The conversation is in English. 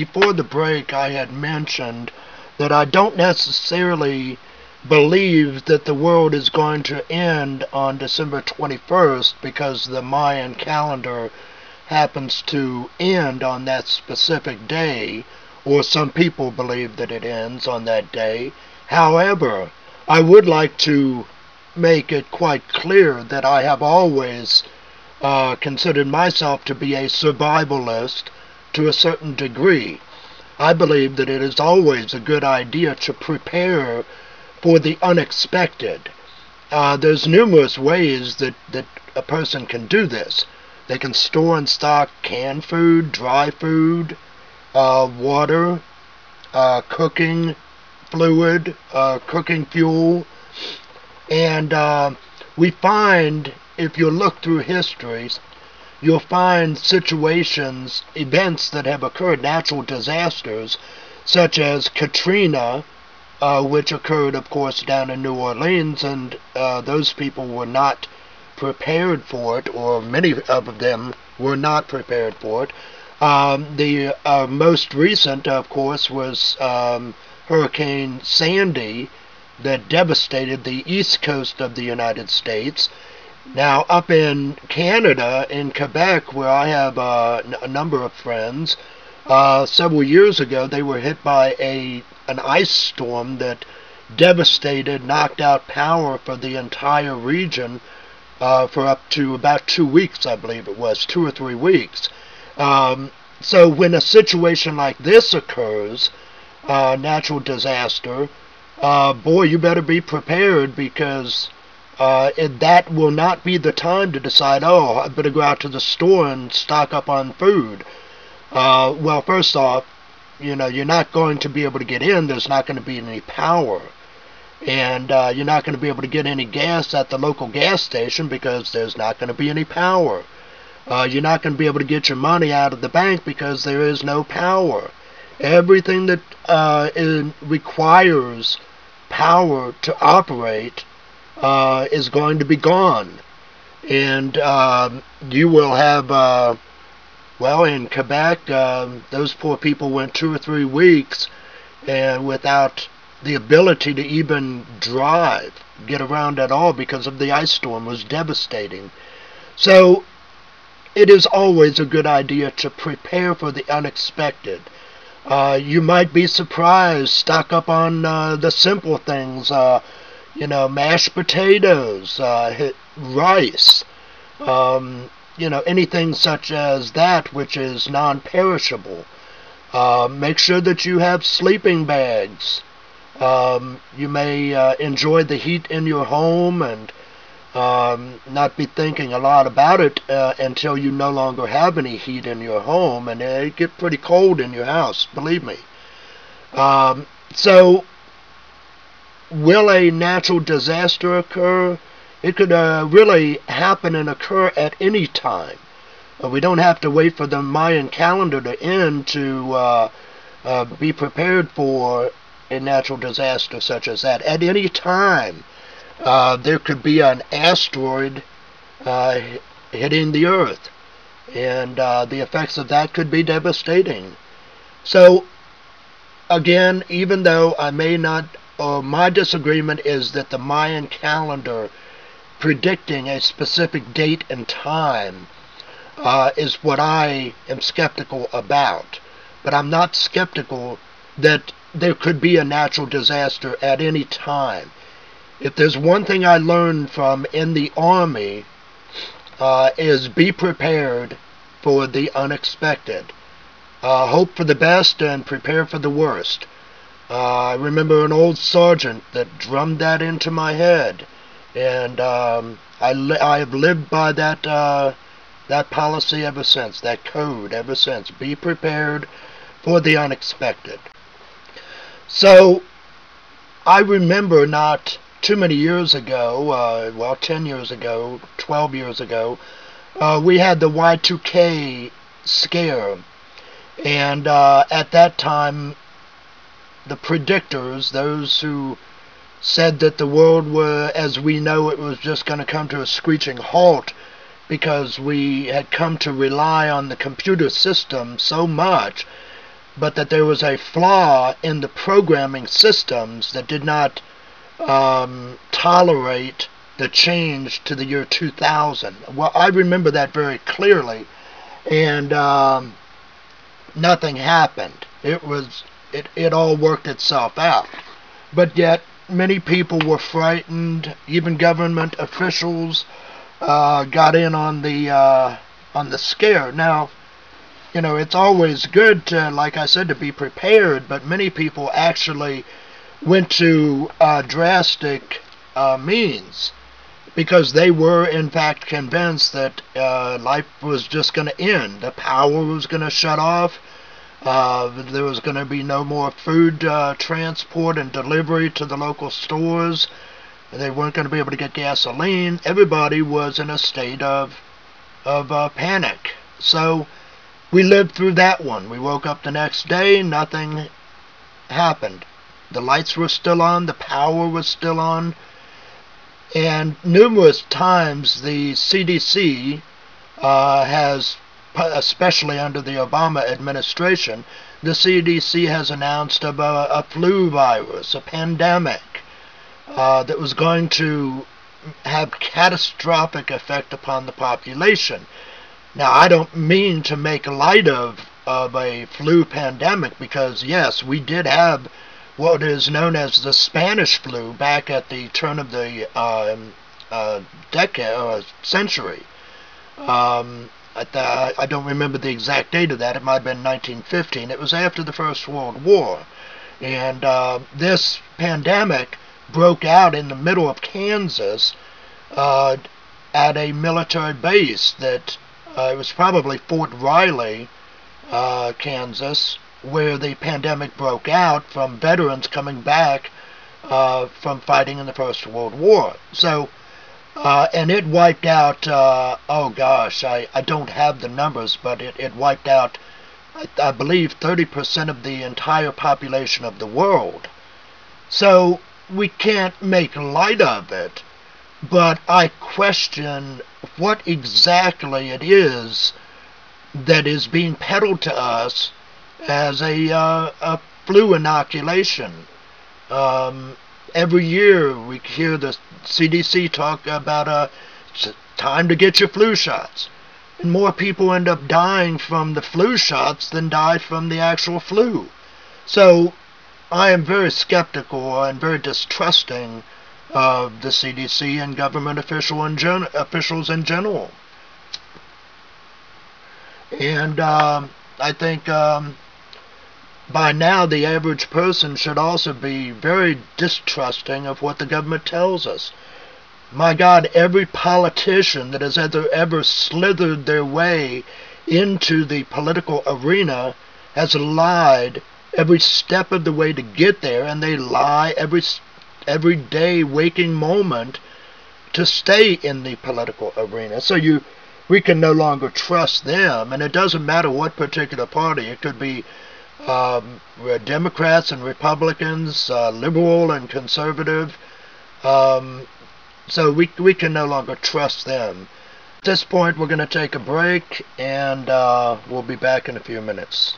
before the break, I had mentioned that I don't necessarily believe that the world is going to end on December 21st because the Mayan calendar happens to end on that specific day, or some people believe that it ends on that day. However, I would like to make it quite clear that I have always considered myself to be a survivalist to a certain degree. I believe that it is always a good idea to prepare for the unexpected. There's numerous ways that a person can do this. They can store and stock canned food, dry food, water, cooking fluid, cooking fuel, and we find, if you look through history, you'll find situations, events that have occurred, natural disasters, such as Katrina, which occurred, of course, down in New Orleans, and those people were not prepared for it, or many of them were not prepared for it. The most recent, of course, was Hurricane Sandy that devastated the east coast of the United States. Now, up in Canada, in Quebec, where I have a number of friends, several years ago they were hit by an ice storm that devastated, knocked out power for the entire region for up to about 2 weeks, I believe it was, 2 or 3 weeks. So when a situation like this occurs, natural disaster, boy, you better be prepared, because that will not be the time to decide, oh, I better go out to the store and stock up on food. Well, first off, you're not going to be able to get in. There's not going to be any power. And you're not going to be able to get any gas at the local gas station because there's not going to be any power. You're not going to be able to get your money out of the bank because there is no power. Everything that requires power to operate is going to be gone. And you will have, well, in Quebec, those poor people went 2 or 3 weeks and without the ability to even drive, get around at all, because of the ice storm. Was devastating. So it is always a good idea to prepare for the unexpected. You might be surprised. Stock up on the simple things, mashed potatoes, rice, anything such as that which is non-perishable. Make sure that you have sleeping bags. You may enjoy the heat in your home and not be thinking a lot about it until you no longer have any heat in your home, and it get pretty cold in your house, believe me. So will a natural disaster occur? It could really happen and occur at any time. We don't have to wait for the Mayan calendar to end to be prepared for a natural disaster such as that. At any time, there could be an asteroid hitting the Earth, and the effects of that could be devastating. So, again, even though I may not, or my disagreement is that the Mayan calendar predicting a specific date and time is what I am skeptical about. But I'm not skeptical that there could be a natural disaster at any time. If there's one thing I learned from in the Army, is be prepared for the unexpected. Hope for the best and prepare for the worst. I remember an old sergeant that drummed that into my head, and I have lived by that policy ever since, that code ever since. Be prepared for the unexpected. So, I remember not too many years ago, 10 years ago, 12 years ago, we had the Y2K scare. And at that time, the predictors, those who said that the world were, as we know it, was just going to come to a screeching halt because we had come to rely on the computer system so much but that there was a flaw in the programming systems that did not tolerate the change to the year 2000. Well, I remember that very clearly, and nothing happened. It all worked itself out. But yet, many people were frightened. Even government officials got in on the scare. Now, it's always good to, like I said, to be prepared, but many people actually went to drastic means because they were, in fact, convinced that life was just going to end. The power was going to shut off. There was going to be no more food transport and delivery to the local stores. They weren't going to be able to get gasoline. Everybody was in a state of panic. So we lived through that one. We woke up the next day, nothing happened. The lights were still on, the power was still on, and numerous times the CDC has, especially under the Obama administration, the CDC has announced about a flu virus, a pandemic, that was going to have catastrophic effect upon the population. Now, I don't mean to make light of a flu pandemic, because yes, we did have what is known as the Spanish flu back at the turn of the century. I don't remember the exact date of that. It might have been 1915. It was after the First World War. And this pandemic broke out in the middle of Kansas at a military base that it was probably Fort Riley, Kansas, where the pandemic broke out from veterans coming back from fighting in the First World War. So, and it wiped out, oh gosh, I don't have the numbers, but it wiped out, I believe, 30% of the entire population of the world. So, we can't make light of it, but I question what exactly it is that is being peddled to us as a flu inoculation. Every year we hear the CDC talk about it's time to get your flu shots. And more people end up dying from the flu shots than die from the actual flu. So I am very skeptical and very distrusting of the CDC and government officials in general. And I think by now the average person should also be very distrusting of what the government tells us. My God, every politician that has ever slithered their way into the political arena has lied every step of the way to get there, and they lie every day, waking moment to stay in the political arena. So we can no longer trust them, and it doesn't matter what particular party. It could be Democrats and Republicans, liberal and conservative. So we can no longer trust them. At this point, we're going to take a break, and we'll be back in a few minutes.